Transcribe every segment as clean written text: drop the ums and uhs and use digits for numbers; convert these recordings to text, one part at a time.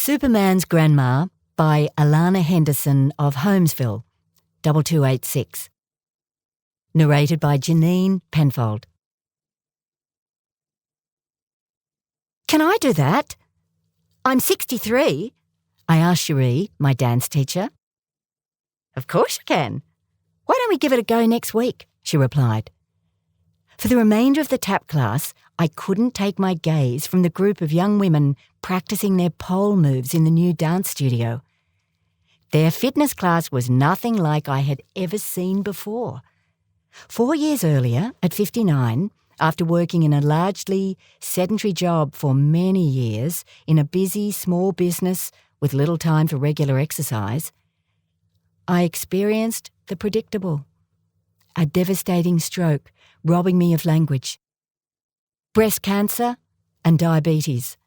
Superman's Grandma by Alana Henderson of Holmesville, 2286. Narrated by Janine Penfold. Can I do that? I'm 63, I asked Cherie, my dance teacher. Of course you can. Why don't we give it a go next week? She replied. For the remainder of the tap class, I couldn't take my gaze from the group of young women practicing their pole moves in the new dance studio. Their fitness class was nothing like I had ever seen before. 4 years earlier, at 59, after working in a largely sedentary job for many years in a busy small business with little time for regular exercise, I experienced the predictable. A devastating stroke robbing me of language. Breast cancer and diabetes.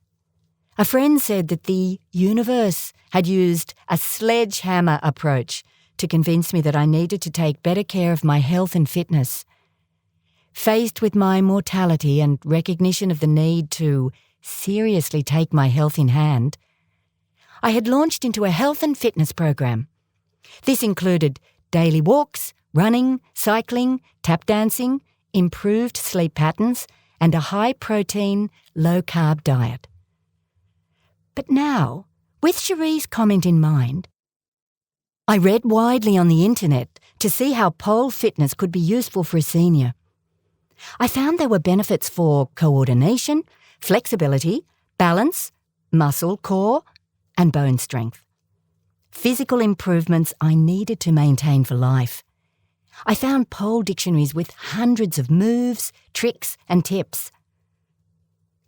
A friend said that the universe had used a sledgehammer approach to convince me that I needed to take better care of my health and fitness. Faced with my mortality and recognition of the need to seriously take my health in hand, I had launched into a health and fitness program. This included daily walks, running, cycling, tap dancing, improved sleep patterns, and a high-protein, low-carb diet. But now, with Cherie's comment in mind, I read widely on the internet to see how pole fitness could be useful for a senior. I found there were benefits for coordination, flexibility, balance, muscle, core, and bone strength. Physical improvements I needed to maintain for life. I found pole dictionaries with hundreds of moves, tricks, and tips.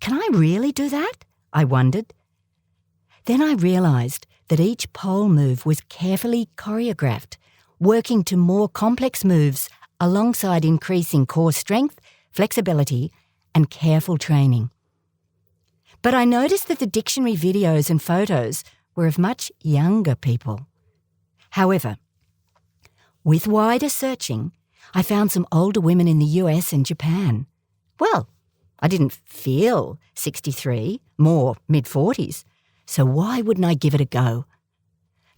Can I really do that? I wondered. Then I realised that each pole move was carefully choreographed, working to more complex moves alongside increasing core strength, flexibility, and careful training. But I noticed that the dictionary videos and photos were of much younger people. However, with wider searching, I found some older women in the US and Japan. Well, I didn't feel 63, more mid-40s, so why wouldn't I give it a go?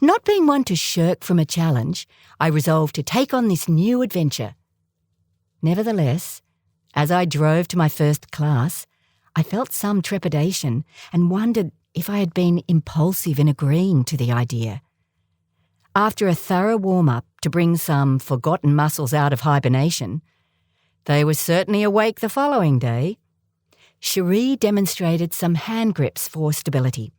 Not being one to shirk from a challenge, I resolved to take on this new adventure. Nevertheless, as I drove to my first class, I felt some trepidation and wondered if I had been impulsive in agreeing to the idea. After a thorough warm-up to bring some forgotten muscles out of hibernation, they were certainly awake the following day. Cherie demonstrated some hand grips for stability.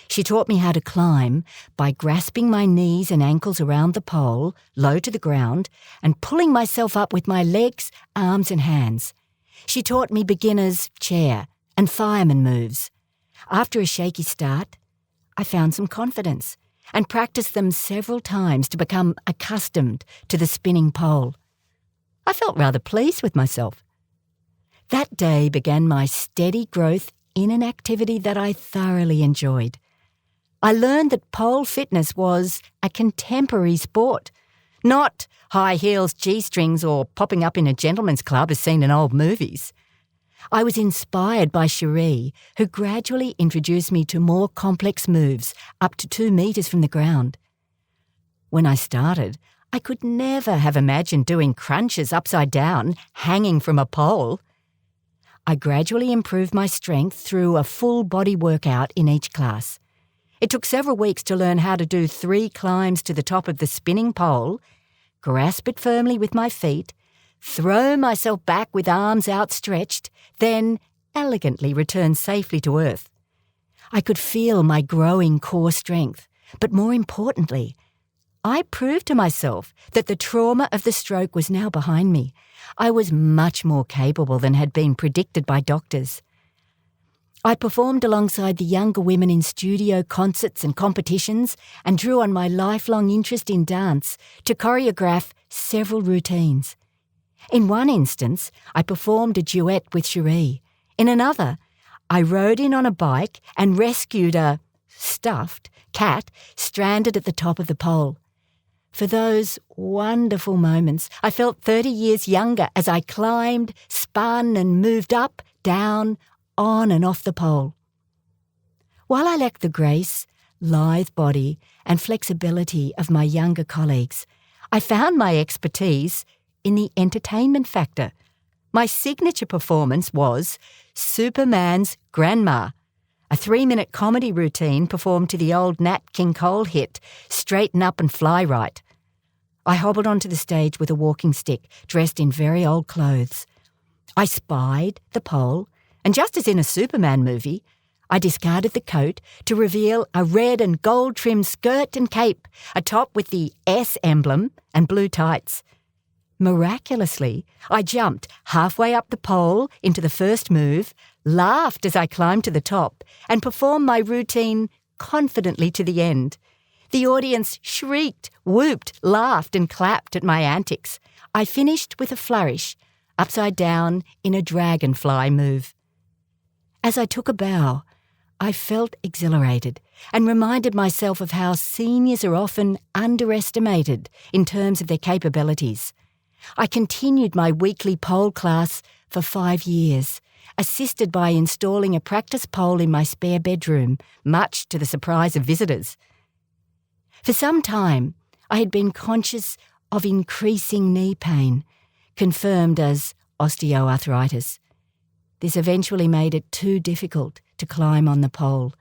She taught me how to climb by grasping my knees and ankles around the pole, low to the ground, and pulling myself up with my legs, arms and hands. She taught me beginner's chair and fireman moves. After a shaky start, I found some confidence and practiced them several times to become accustomed to the spinning pole. I felt rather pleased with myself. That day began my steady growth in an activity that I thoroughly enjoyed. I learned that pole fitness was a contemporary sport, not high heels, G-strings, or popping up in a gentleman's club as seen in old movies. I was inspired by Cherie, who gradually introduced me to more complex moves up to 2 meters from the ground. When I started, I could never have imagined doing crunches upside down, hanging from a pole. I gradually improved my strength through a full body workout in each class. It took several weeks to learn how to do 3 climbs to the top of the spinning pole, grasp it firmly with my feet, throw myself back with arms outstretched, then elegantly return safely to earth. I could feel my growing core strength, but more importantly, I proved to myself that the trauma of the stroke was now behind me. I was much more capable than had been predicted by doctors. I performed alongside the younger women in studio concerts and competitions and drew on my lifelong interest in dance to choreograph several routines. In one instance, I performed a duet with Cherie. In another, I rode in on a bike and rescued a stuffed cat stranded at the top of the pole. For those wonderful moments, I felt 30 years younger as I climbed, spun and moved up, down, on and off the pole. While I lacked the grace, lithe body and flexibility of my younger colleagues, I found my expertise in the entertainment factor. My signature performance was Superman's Grandma, a 3-minute comedy routine performed to the old Nat King Cole hit, Straighten Up and Fly Right. I hobbled onto the stage with a walking stick, dressed in very old clothes. I spied the pole, and just as in a Superman movie, I discarded the coat to reveal a red and gold-trimmed skirt and cape, a top with the S emblem and blue tights. Miraculously, I jumped halfway up the pole into the first move, laughed as I climbed to the top, and performed my routine confidently to the end. The audience shrieked, whooped, laughed, and clapped at my antics. I finished with a flourish, upside down in a dragonfly move. As I took a bow, I felt exhilarated and reminded myself of how seniors are often underestimated in terms of their capabilities. I continued my weekly pole class for 5 years, assisted by installing a practice pole in my spare bedroom, much to the surprise of visitors. For some time, I had been conscious of increasing knee pain, confirmed as osteoarthritis. This eventually made it too difficult to climb on the pole.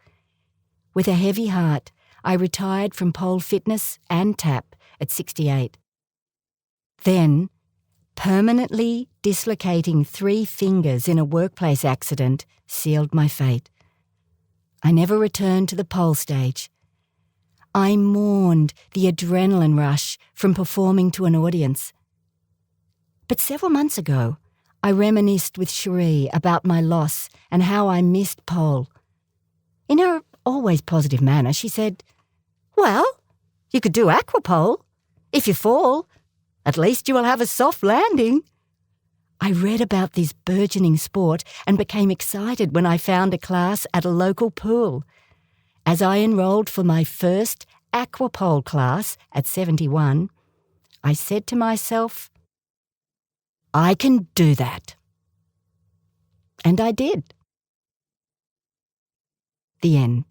With a heavy heart, I retired from pole fitness and tap at 68. Then, permanently dislocating 3 fingers in a workplace accident sealed my fate. I never returned to the pole stage. I mourned the adrenaline rush from performing to an audience. But several months ago, I reminisced with Cherie about my loss and how I missed pole. In her always positive manner, she said, "Well, you could do aquapole. If you fall, at least you will have a soft landing." I read about this burgeoning sport and became excited when I found a class at a local pool. As I enrolled for my first aquapole class at 71, I said to myself, I can do that. And I did. The end.